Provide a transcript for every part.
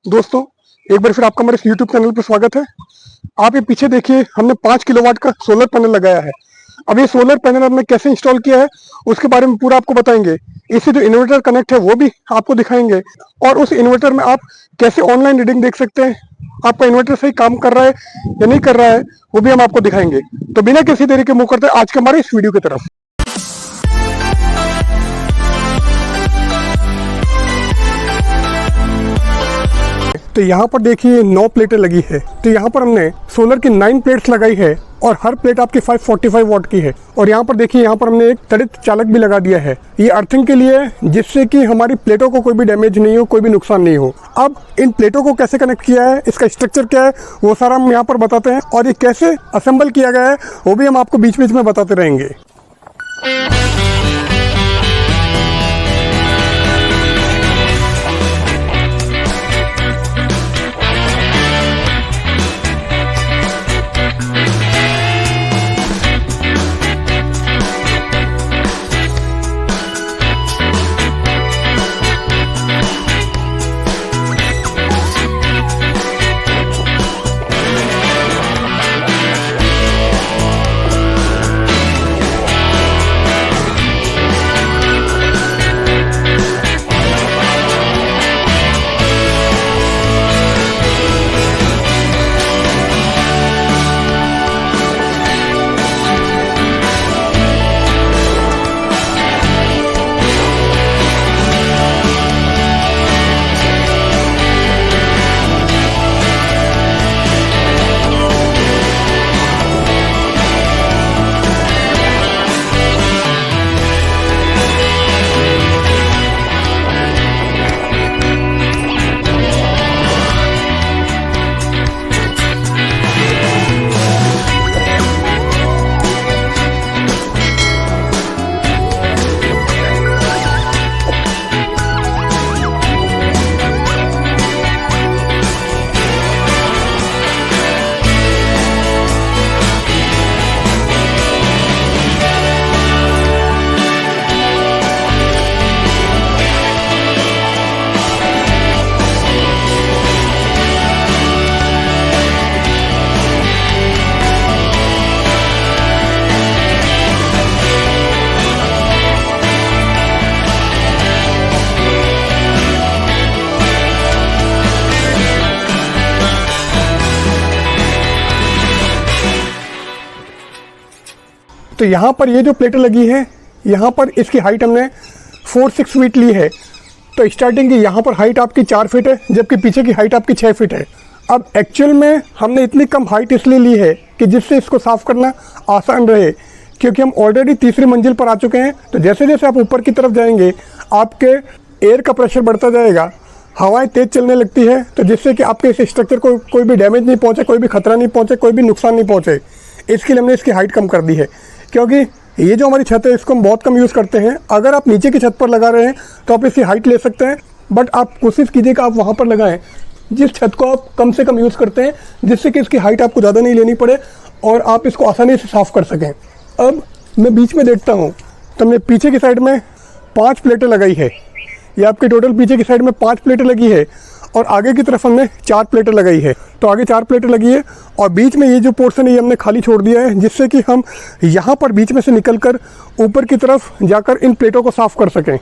दोस्तों, एक बार फिर आपका हमारे YouTube चैनल पर स्वागत है। आप ये पीछे देखिए, हमने 5 किलोवाट का सोलर पैनल लगाया है। अब ये सोलर पैनल हमने कैसे इंस्टॉल किया है उसके बारे में पूरा आपको बताएंगे। इससे जो इन्वर्टर कनेक्ट है वो भी आपको दिखाएंगे और उस इन्वर्टर में आप कैसे ऑनलाइन रीडिंग देख सकते हैं, आपका इन्वर्टर सही काम कर रहा है या नहीं कर रहा है वो भी हम आपको दिखाएंगे। तो बिना किसी देरी के मूव करते हैं आज के हमारे इस वीडियो की तरफ। तो यहाँ पर देखिए 9 प्लेटें लगी है। तो यहाँ पर हमने सोलर की 9 प्लेट्स लगाई है और हर प्लेट आपकी 545 वाट की है। और यहाँ पर देखिए, यहाँ पर हमने एक तड़ित चालक भी लगा दिया है, ये अर्थिंग के लिए, जिससे कि हमारी प्लेटों को कोई भी डैमेज नहीं हो, कोई भी नुकसान नहीं हो। अब इन प्लेटों को कैसे कनेक्ट किया है, इसका स्ट्रक्चर क्या है, वो सारा हम यहाँ पर बताते हैं और ये कैसे असेंबल किया गया है वो भी हम आपको बीच बीच में बताते रहेंगे। तो यहाँ पर ये जो प्लेटें लगी है, यहाँ पर इसकी हाइट हमने 4-6 फीट ली है। तो स्टार्टिंग की यहाँ पर हाइट आपकी 4 फीट है, जबकि पीछे की हाइट आपकी 6 फीट है। अब एक्चुअल में हमने इतनी कम हाइट इसलिए ली है कि जिससे इसको साफ़ करना आसान रहे, क्योंकि हम ऑलरेडी तीसरी मंजिल पर आ चुके हैं। तो जैसे जैसे आप ऊपर की तरफ जाएंगे आपके एयर का प्रेशर बढ़ता जाएगा, हवाएं तेज़ चलने लगती है, तो जिससे कि आपके इस स्ट्रक्चर को कोई भी डैमेज नहीं पहुँचे, कोई भी खतरा नहीं पहुँचे, कोई भी नुकसान नहीं पहुँचे। इसके लिए हमने इसकी हाइट कम कर दी है, क्योंकि ये जो हमारी छत है इसको हम बहुत कम यूज़ करते हैं। अगर आप नीचे की छत पर लगा रहे हैं तो आप इसकी हाइट ले सकते हैं, बट आप कोशिश कीजिए कि आप वहाँ पर लगाएं जिस छत को आप कम से कम यूज़ करते हैं, जिससे कि इसकी हाइट आपको ज़्यादा नहीं लेनी पड़े और आप इसको आसानी से साफ़ कर सकें। अब मैं बीच में देखता हूँ, तो हमने पीछे की साइड में 5 प्लेटें लगाई है। ये आपके टोटल पीछे की साइड में 5 प्लेटें लगी है और आगे की तरफ हमने 4 प्लेटें लगाई है। तो आगे 4 प्लेटें लगी है और बीच में ये जो पोर्शन है ये हमने खाली छोड़ दिया है, जिससे कि हम यहाँ पर बीच में से निकलकर ऊपर की तरफ जाकर इन प्लेटों को साफ़ कर सकें।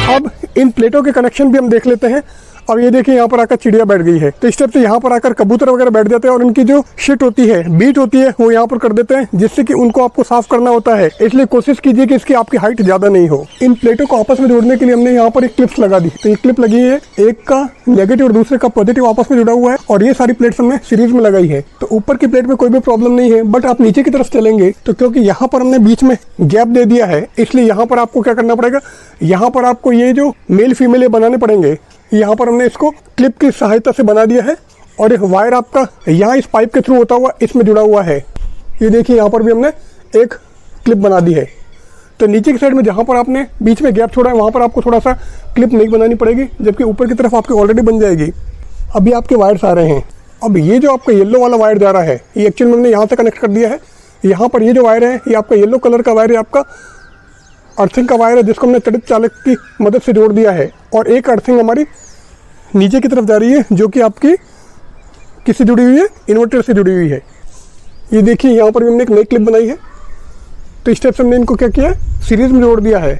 अब इन प्लेटों के कनेक्शन भी हम देख लेते हैं। अब ये देखिए, यहाँ पर आकर चिड़िया बैठ गई है, तो इस टाइप से यहाँ पर आकर कबूतर वगैरह बैठ जाते हैं और उनकी जो शिट होती है, बीट होती है, वो यहाँ पर कर देते हैं, जिससे कि उनको आपको साफ करना होता है। इसलिए कोशिश कीजिए कि इसकी आपकी हाइट ज्यादा नहीं हो। इन प्लेटों को आपस में जोड़ने के लिए हमने यहाँ पर एक क्लिप्स लगा दी। तो ये क्लिप लगी है, एक का नेगेटिव और दूसरे का पॉजिटिव आपस में जुड़ा हुआ है और ये सारी प्लेट्स हमने सीरीज में लगाई है। तो ऊपर की प्लेट में कोई भी प्रॉब्लम नहीं है, बट आप नीचे की तरफ चलेंगे तो क्योंकि यहाँ पर हमने बीच में गैप दे दिया है, इसलिए यहाँ पर आपको क्या करना पड़ेगा, यहाँ पर आपको ये जो मेल फीमेल बनाने पड़ेंगे। यहाँ पर हमने इसको क्लिप की सहायता से बना दिया है और एक वायर आपका यहाँ इस पाइप के थ्रू होता हुआ इसमें जुड़ा हुआ है। ये देखिए, यहाँ पर भी हमने एक क्लिप बना दी है। तो नीचे की साइड में जहाँ पर आपने बीच में गैप छोड़ा है, वहाँ पर आपको थोड़ा सा क्लिप नहीं बनानी पड़ेगी, जबकि ऊपर की तरफ आपकी ऑलरेडी बन जाएगी। अभी आपके वायर्स आ रहे हैं, अब ये जो आपका येलो वाला वायर जा रहा है, ये एक्चुअल में हमने यहाँ से कनेक्ट कर दिया है। यहाँ पर ये जो वायर है, ये आपका येलो कलर का वायर है, आपका अर्थिंग का वायर है, जिसको हमने तड़ित चालक की मदद से जोड़ दिया है। और एक अर्थिंग हमारी नीचे की तरफ जा रही है, जो कि आपकी किससे जुड़ी हुई है, इन्वर्टर से जुड़ी हुई है। ये देखिए यहाँ पर भी हमने एक नई क्लिप बनाई है। तो इस टाइप से हमने इनको क्या किया, सीरीज में जोड़ दिया है।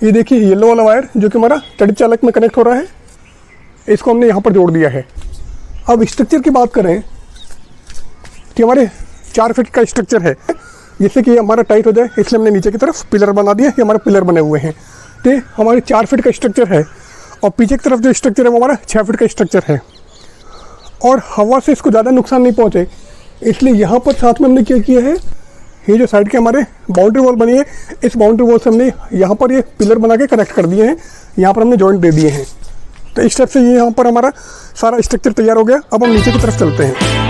ये देखिए येलो वाला वायर जो कि हमारा तड़ित चालक में कनेक्ट हो रहा है, इसको हमने यहाँ पर जोड़ दिया है। अब स्ट्रक्चर की बात करें कि हमारे 4 फीट का स्ट्रक्चर है, जिससे कि हमारा टाइट हो जाए, इसलिए हमने नीचे की तरफ पिलर बना दिया। ये हमारे पिलर बने हुए हैं। तो हमारे 4 फीट का स्ट्रक्चर है और पीछे की तरफ जो स्ट्रक्चर है वो हमारा 6 फीट का स्ट्रक्चर है। और हवा से इसको ज़्यादा नुकसान नहीं पहुँचे, इसलिए यहाँ पर साथ में हमने क्या किया है, ये जो साइड के हमारे बाउंड्री वॉल बनी है, इस बाउंड्री वॉल से हमने यहाँ पर ये पिलर बना के कनेक्ट कर दिए हैं। यहाँ पर हमने जॉइंट दे दिए हैं। तो इस टाइप से ये यहाँ पर हमारा सारा स्ट्रक्चर तैयार हो गया। अब हम नीचे की तरफ चलते हैं।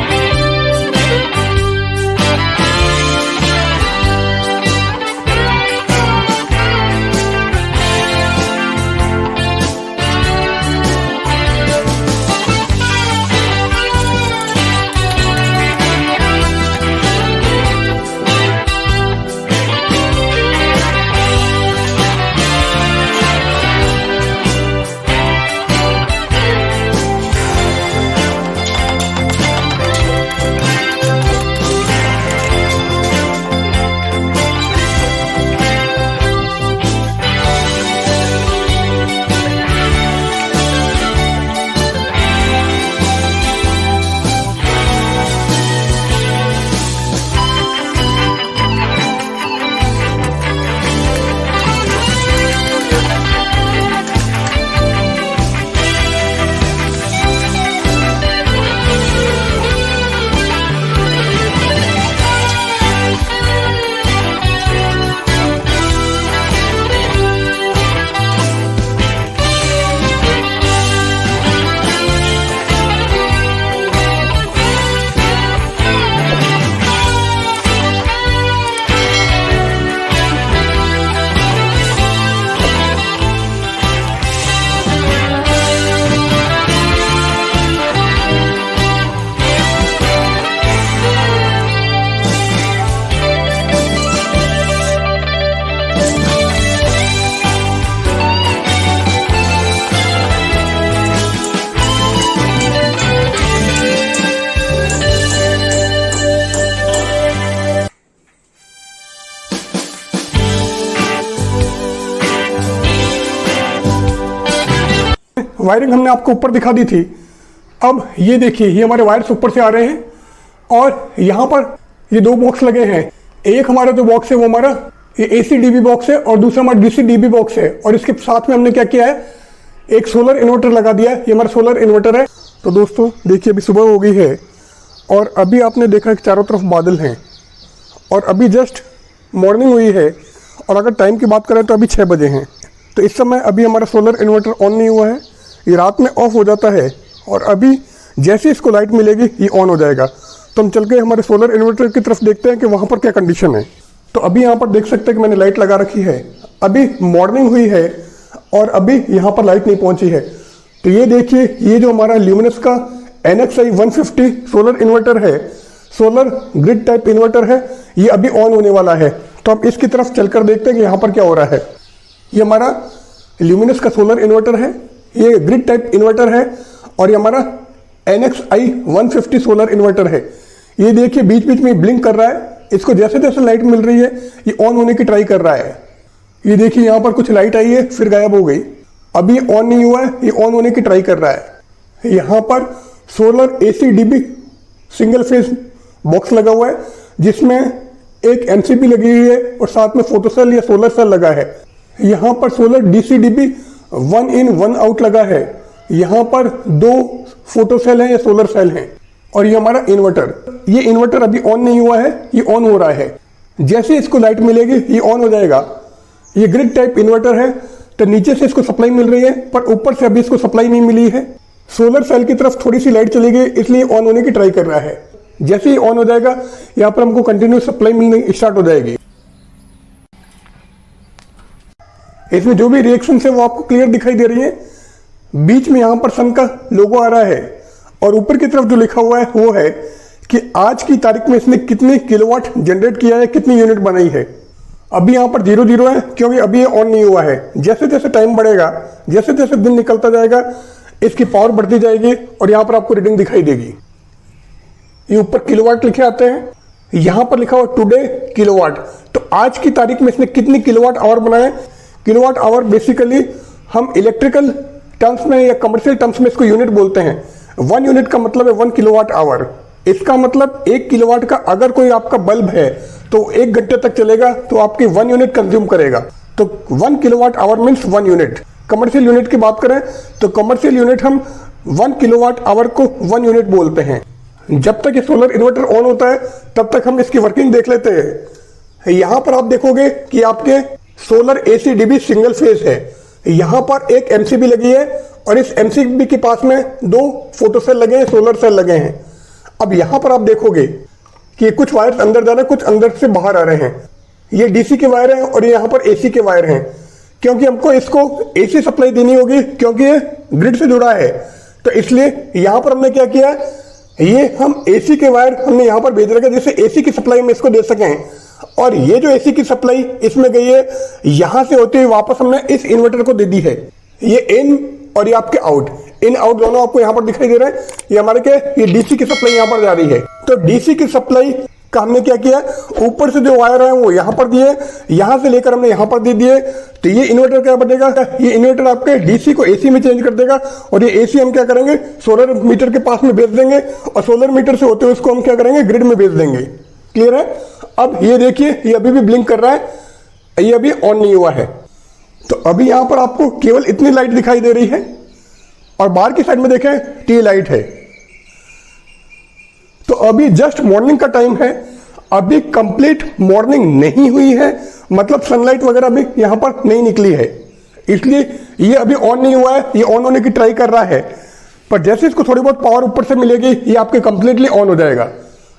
वायरिंग हमने आपको ऊपर दिखा दी थी। अब ये देखिए, ये हमारे वायर्स ऊपर से आ रहे हैं और यहाँ पर ये 2 बॉक्स लगे हैं। एक हमारा जो बॉक्स है वो हमारा ये AC/DB बॉक्स है और दूसरा हमारा DC/DB बॉक्स है। और इसके साथ में हमने क्या किया है, एक सोलर इन्वर्टर लगा दिया है। ये हमारा सोलर इन्वर्टर है। तो दोस्तों देखिए, अभी सुबह हो गई है और अभी आपने देखा कि चारों तरफ बादल हैं और अभी जस्ट मॉर्निंग हुई है। और अगर टाइम की बात करें तो अभी 6 बजे हैं। तो इस समय अभी हमारा सोलर इन्वर्टर ऑन नहीं हुआ है, ये रात में ऑफ हो जाता है और अभी जैसे इसको लाइट मिलेगी ये ऑन हो जाएगा। तो हम चल के हमारे सोलर इन्वर्टर की तरफ देखते हैं कि वहाँ पर क्या कंडीशन है। तो अभी यहाँ पर देख सकते हैं कि मैंने लाइट लगा रखी है। अभी मॉर्निंग हुई है और अभी यहाँ पर लाइट नहीं पहुँची है। तो ये देखिए, ये जो हमारा ल्यूमिनस का NXi 150 सोलर इन्वर्टर है, सोलर ग्रिड टाइप इन्वर्टर है, ये अभी ऑन होने वाला है। तो अब इसकी तरफ चलकर देखते हैं कि यहाँ पर क्या हो रहा है। ये हमारा ल्यूमिनस का सोलर इन्वर्टर है, ये ग्रिड टाइप इन्वर्टर है और ये हमारा NXi 150 सोलर इन्वर्टर है। ये देखिए बीच बीच में ब्लिंक कर रहा है। इसको जैसे जैसे लाइट मिल रही है ये ऑन होने की ट्राई कर रहा है। ये देखिए यहाँ पर कुछ लाइट आई है फिर गायब हो गई। अभी ऑन नहीं हुआ है, ये ऑन होने की ट्राई कर रहा है। यहाँ पर solar AC/DB single phase box लगा हुआ है, जिसमें एक MCB लगी हुई है और साथ में फोटोसेल या सोलर सेल लगा है। यहाँ पर सोलर DC/DB 1 in 1 out लगा है। यहाँ पर 2 फोटो सेल हैं या सोलर सेल हैं और ये हमारा इन्वर्टर। ये इन्वर्टर अभी ऑन नहीं हुआ है, ये ऑन हो रहा है। जैसे इसको लाइट मिलेगी ये ऑन हो जाएगा। ये ग्रिड टाइप इन्वर्टर है, तो नीचे से इसको सप्लाई मिल रही है पर ऊपर से अभी इसको सप्लाई नहीं मिली है। सोलर सेल की तरफ थोड़ी सी लाइट चली गई, इसलिए ऑन होने की ट्राई कर रहा है। जैसे ही ऑन हो जाएगा यहाँ पर हमको कंटिन्यू सप्लाई मिलनी स्टार्ट हो जाएगी। इसमें जो भी रिएक्शन है वो आपको क्लियर दिखाई दे रही है। बीच में यहाँ पर सन का लोगो आ रहा है और ऊपर की तरफ जो लिखा हुआ है वो है कि आज की तारीख में इसने कितने किलोवाट जनरेट किया है, कितनी यूनिट बनाई है। अभी यहाँ पर 0 है क्योंकि अभी ये ऑन नहीं हुआ है। जैसे जैसे टाइम बढ़ेगा, जैसे जैसे दिन निकलता जाएगा, इसकी पावर बढ़ती जाएगी और यहाँ पर आपको रीडिंग दिखाई देगी। ये ऊपर किलोवाट लिखे आते हैं, यहाँ पर लिखा हुआ टुडे किलोवाट। तो आज की तारीख में इसने कितनी किलोवाट आवर बनाए। किलोवाट आवर बेसिकली हम इलेक्ट्रिकल टर्म्स में या कमर्शियल टर्म्स में इसको यूनिट बोलते हैं। 1 यूनिट का मतलब है 1 किलोवाट आवर। इसका मतलब 1 किलोवाट का अगर कोई आपका बल्ब है तो 1 घंटे तक चलेगा तो आपकी 1 यूनिट कंज्यूम करेगा। तो 1 kilowatt hour means 1 unit. Commercial unit की बात करें तो कमर्शियल यूनिट हम 1 किलोवाट आवर को 1 यूनिट बोलते हैं। जब तक ये सोलर इन्वर्टर ऑन होता है तब तक हम इसकी वर्किंग देख लेते हैं। यहाँ पर आप देखोगे कि आपके solar AC dB single phase है। यहाँ पर एक एमसीबी लगी है और इस एमसीबी के पास में 2 फोटो सेल लगे हैं, सोलर सेल लगे हैं। अब यहाँ पर आप देखोगे कि कुछ वायर अंदर जा रहे हैं, कुछ अंदर से बाहर आ रहे हैं। ये डीसी के वायर हैं और यहाँ पर एसी के वायर हैं, क्योंकि हमको इसको एसी सप्लाई देनी होगी क्योंकि ये ग्रिड से जुड़ा है। तो इसलिए यहाँ पर हमने क्या किया, ये हम एसी के वायर हमने यहाँ पर भेज रखे जिससे एसी की सप्लाई में इसको दे सकें। और ये जो एसी की सप्लाई इसमें गई है, यहां से होते हुए वापस हमने इस इन्वर्टर को दे दी है। ये इन और ये आपके आउट, इन आउट दोनों आपको यहाँ पर दिखाई दे रहे हैं। ये हमारे क्या, ये डीसी की सप्लाई यहाँ पर जा रही है। तो डीसी की सप्लाई का हमने क्या किया, ऊपर से जो वायर है वो यहाँ पर दिए, यहाँ से लेकर हमने यहाँ पर दे दिए। तो ये इन्वर्टर क्या बनेगा, ये इन्वर्टर आपके डीसी को एसी में चेंज कर देगा और ये एसी हम क्या करेंगे, सोलर मीटर के पास में भेज देंगे और सोलर मीटर से होते हुए उसको हम क्या करेंगे, ग्रिड में भेज देंगे। क्लियर है। अब ये देखिए, ये अभी भी ब्लिंक कर रहा है, ये अभी ऑन नहीं हुआ है। तो अभी यहां पर आपको केवल इतनी लाइट दिखाई दे रही है और बाहर की साइड में देखें टी लाइट है। तो अभी जस्ट मॉर्निंग का टाइम है, अभी कंप्लीट मॉर्निंग नहीं हुई है, मतलब सनलाइट वगैरह अभी यहां पर नहीं निकली है, इसलिए ये अभी ऑन नहीं हुआ है। ये ऑन होने की ट्राई कर रहा है, पर जैसे इसको थोड़ी बहुत पावर ऊपर से मिलेगी ये आपके कंप्लीटली ऑन हो जाएगा।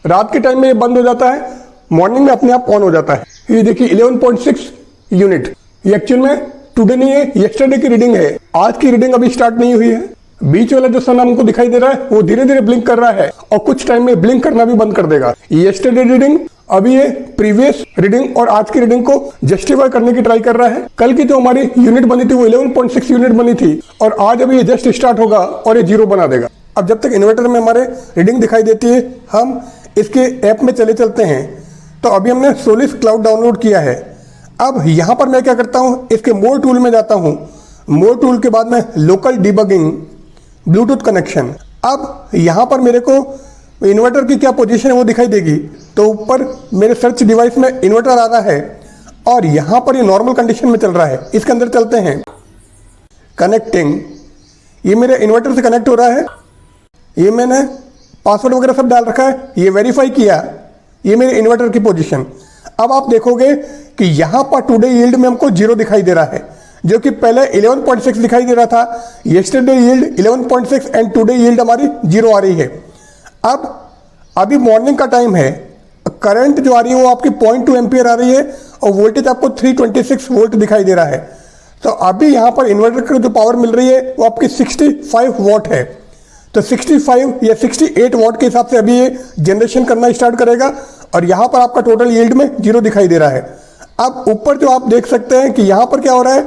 रात के टाइम में ये बंद हो जाता है, मॉर्निंग में अपने आप ऑन हो जाता है। ये देखिए 11.6 यूनिट, ये एक्चुअल में टुडे नहीं है, येस्टरडे की रीडिंग है। आज की रीडिंग अभी स्टार्ट नहीं हुई है। बीच वाला जो सन हमको दिखाई दे रहा है वो धीरे धीरे ब्लिंक कर रहा है और कुछ टाइम में ब्लिंक करना भी बंद कर देगा। येस्टरडे रीडिंग, अभी ये प्रीवियस रीडिंग और आज की रीडिंग को जस्टिफाई करने की ट्राई कर रहा है। कल की जो हमारी यूनिट बनी थी वो 11.6 यूनिट बनी थी और आज अभी ये जस्ट स्टार्ट होगा और ये 0 बना देगा। अब जब तक इन्वर्टर में हमारे रीडिंग दिखाई देती है हम इसके ऐप में चले चलते हैं। तो अभी हमने सोलिस क्लाउड डाउनलोड किया है। अब यहाँ पर मैं क्या करता हूँ, इसके मोर टूल में जाता हूँ। मोर टूल के बाद में लोकल डिबगिंग, ब्लूटूथ कनेक्शन। अब यहाँ पर मेरे को इन्वर्टर की क्या पोजीशन है वो दिखाई देगी। तो ऊपर मेरे सर्च डिवाइस में इन्वर्टर आ रहा है और यहाँ पर ये नॉर्मल कंडीशन में चल रहा है। इसके अंदर चलते हैं, कनेक्टिंग, ये मेरे इन्वर्टर से कनेक्ट हो रहा है। ये मैंने पासवर्ड वगैरह सब डाल रखा है, ये वेरीफाई किया, ये मेरे इन्वर्टर की पोजीशन। अब आप देखोगे कि यहाँ पर टुडे यील्ड में हमको 0 दिखाई दे रहा है, जो कि पहले 11.6 दिखाई दे रहा था। Yesterday yield 11.6 and today yield हमारी 0 आ रही है। अब अभी मॉर्निंग का टाइम है, करंट जो आ रही है वो आपकी 0.2 एम्पियर आ रही है और वोल्टेज आपको 326 वोल्ट दिखाई दे रहा है। तो अभी यहाँ पर इन्वर्टर की जो पावर मिल रही है वो आपकी 65 वॉट है। तो 65 या 68 वॉट के हिसाब से अभी ये जनरेशन करना स्टार्ट करेगा और यहाँ पर आपका टोटल यील्ड में 0 दिखाई दे रहा है। अब ऊपर जो आप देख सकते हैं कि यहाँ पर क्या हो रहा है,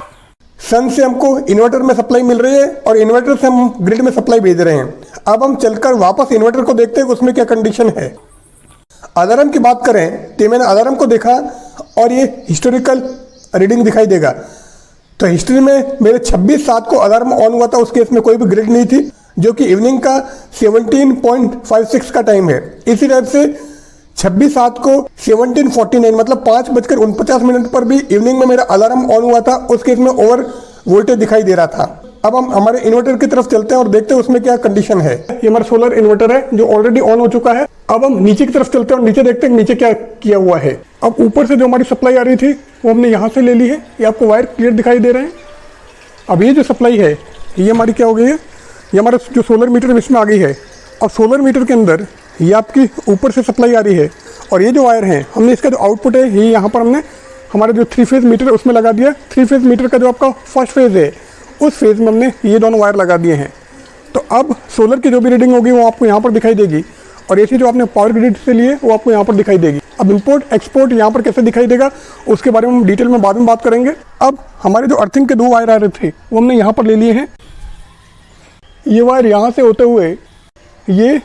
सन से हमको इन्वर्टर में सप्लाई मिल रही है और इन्वर्टर से हम ग्रिड में सप्लाई भेज रहे हैं। अब हम चलकर वापस इन्वर्टर को देखते हैं कि उसमें क्या कंडीशन है। अलार्म की बात करें तो मैंने अलार्म को देखा और ये हिस्टोरिकल रीडिंग दिखाई देगा। तो हिस्ट्री में मेरे 26/7 को अलार्म ऑन हुआ था, उस केस में कोई भी ग्रिड नहीं थी, जो कि इवनिंग का 17.56 का टाइम है। इसी टाइप से 26/7 को 17:49 मतलब 5:49 पर भी इवनिंग में मेरा अलार्म ऑन हुआ था, उस केस में ओवर वोल्टेज दिखाई दे रहा था। अब हम हमारे इन्वर्टर की तरफ चलते हैं और देखते हैं उसमें क्या कंडीशन है। ये हमारा सोलर इन्वर्टर है जो ऑलरेडी ऑन हो चुका है। अब हम नीचे की तरफ चलते हैं और नीचे देखते हैं नीचे क्या किया हुआ है। अब ऊपर से जो हमारी सप्लाई आ रही थी वो हमने यहाँ से ले ली है, ये आपको वायर क्लियर दिखाई दे रहे हैं। अब ये जो सप्लाई है ये हमारी क्या हो गई है, ये हमारा जो सोलर मीटर इसमें आ गई है और सोलर मीटर के अंदर ये आपकी ऊपर से सप्लाई आ रही है और ये जो वायर है हमने इसका जो आउटपुट है ये यहाँ पर हमने हमारा जो 3 फेज मीटर है उसमें लगा दिया। 3 फेज मीटर का जो आपका फर्स्ट फेज है उस फेज में हमने ये दोनों वायर लगा दिए हैं। तो अब सोलर की जो भी रीडिंग होगी वो आपको यहाँ पर दिखाई देगी, और एसी जो आपने पावर ग्रिड से लिए वो आपको यहाँ पर दिखाई देगी। अब इंपोर्ट एक्सपोर्ट यहाँ पर कैसे दिखाई देगा उसके बारे में हम डिटेल में बाद में बात करेंगे। अब हमारे जो अर्थिंग के 2 वायर आ रहे थे वो हमने यहाँ पर ले लिए हैं। ये वायर यहाँ से होते हुए ये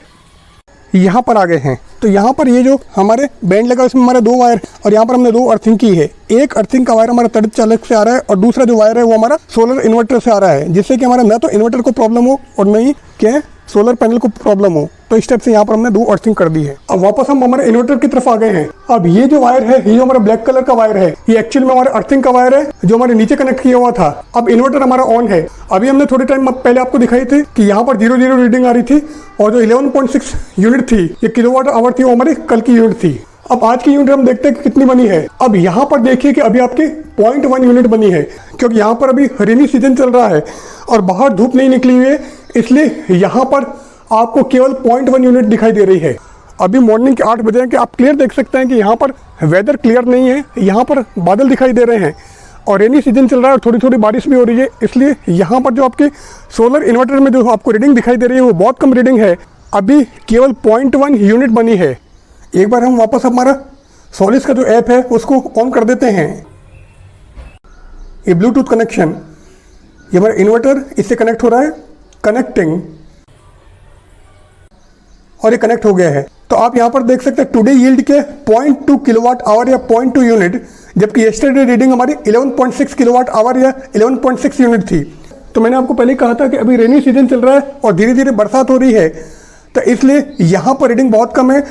यहाँ पर आ गए हैं। तो यहाँ पर ये जो हमारे बैंड लगा उसमें हमारा 2 वायर, और यहाँ पर हमने 2 अर्थिंग की है। एक अर्थिंग का वायर हमारा तड़ित चालक से आ रहा है और दूसरा जो वायर है वो हमारा सोलर इन्वर्टर से आ रहा है, जिससे कि हमारा न तो इन्वर्टर को प्रॉब्लम हो और न ही क्या है सोलर पैनल को प्रॉब्लम हो। तो इस टाइप से यहाँ पर हमने 2 अर्थिंग कर दी है। अब वापस हम हमारे इन्वर्टर की तरफ आ गए हैं। अब ये जो वायर है, ये हमारा ब्लैक कलर का वायर है, ये एक्चुअल में हमारा अर्थिंग का वायर है जो हमारे नीचे कनेक्ट किया हुआ था। अब इन्वर्टर हमारा ऑन है। अभी हमने थोड़े टाइम पहले आपको दिखाई थी कि यहाँ पर 0 रीडिंग आ रही थी, और जो 11.6 यूनिट थी ये किलोवाट आवर थी, वो हमारी कल की यूनिट थी। अब आज की यूनिट हम देखते हैं कि कितनी बनी है। अब यहाँ पर देखिए कि अभी आपकी 0.1 यूनिट बनी है, क्योंकि यहाँ पर अभी रेनी सीजन चल रहा है और बाहर धूप नहीं निकली हुई है, इसलिए यहाँ पर आपको केवल 0.1 यूनिट दिखाई दे रही है। अभी मॉर्निंग के 8 बजे हैं कि आप क्लियर देख सकते हैं कि यहाँ पर वेदर क्लियर नहीं है, यहाँ पर बादल दिखाई दे रहे हैं और रेनी सीजन चल रहा है और थोड़ी थोड़ी बारिश भी हो रही है, इसलिए यहाँ पर जो आपके सोलर इन्वर्टर में जो आपको रीडिंग दिखाई दे रही है वो बहुत कम रीडिंग है। अभी केवल 0.1 यूनिट बनी है। एक बार हम वापस हमारा सोलिस का जो ऐप है उसको ऑन कर देते हैं। ये ब्लूटूथ कनेक्शन, ये हमारा इन्वर्टर इससे कनेक्ट हो रहा है, कनेक्टिंग, और ये कनेक्ट हो गया है। तो आप यहाँ पर देख सकते हैं टुडे यील्ड के 0.2 किलोवाट आवर या 0.2 यूनिट, जबकि यस्टरडे रीडिंग हमारी 11.6 किलोवाट आवर या 11.6 यूनिट थी। तो मैंने आपको पहले कहा था कि अभी रेनी सीजन चल रहा है और धीरे धीरे बरसात हो रही है, तो इसलिए यहाँ पर रीडिंग बहुत कम है।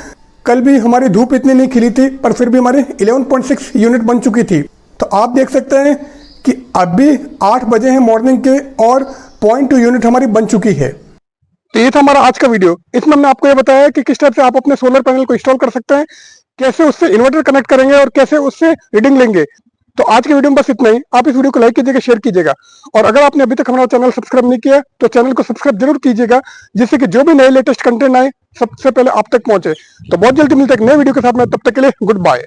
कल भी हमारी धूप इतनी नहीं खिली थी, पर फिर भी हमारे 11.6 यूनिट बन चुकी थी। तो आप देख सकते हैं कि अभी 8 बजे हैं मॉर्निंग के और 0.2 यूनिट हमारी बन चुकी है। तो ये था हमारा आज का वीडियो। इसमें हमने आपको ये बताया कि किस टाइप से आप अपने सोलर पैनल को इंस्टॉल कर सकते हैं, कैसे उससे इन्वर्टर कनेक्ट करेंगे और कैसे उससे रीडिंग लेंगे। तो आज के वीडियो में बस इतना ही। आप इस वीडियो को लाइक कीजिएगा, शेयर कीजिएगा, और अगर आपने अभी तक हमारा चैनल सब्सक्राइब नहीं किया तो चैनल को सब्सक्राइब जरूर कीजिएगा, जिससे कि जो भी नए लेटेस्ट कंटेंट आए सबसे पहले आप तक पहुंचे। तो बहुत जल्दी मिलते हैं एक नए वीडियो के साथ में, तब तक के लिए गुड बाय।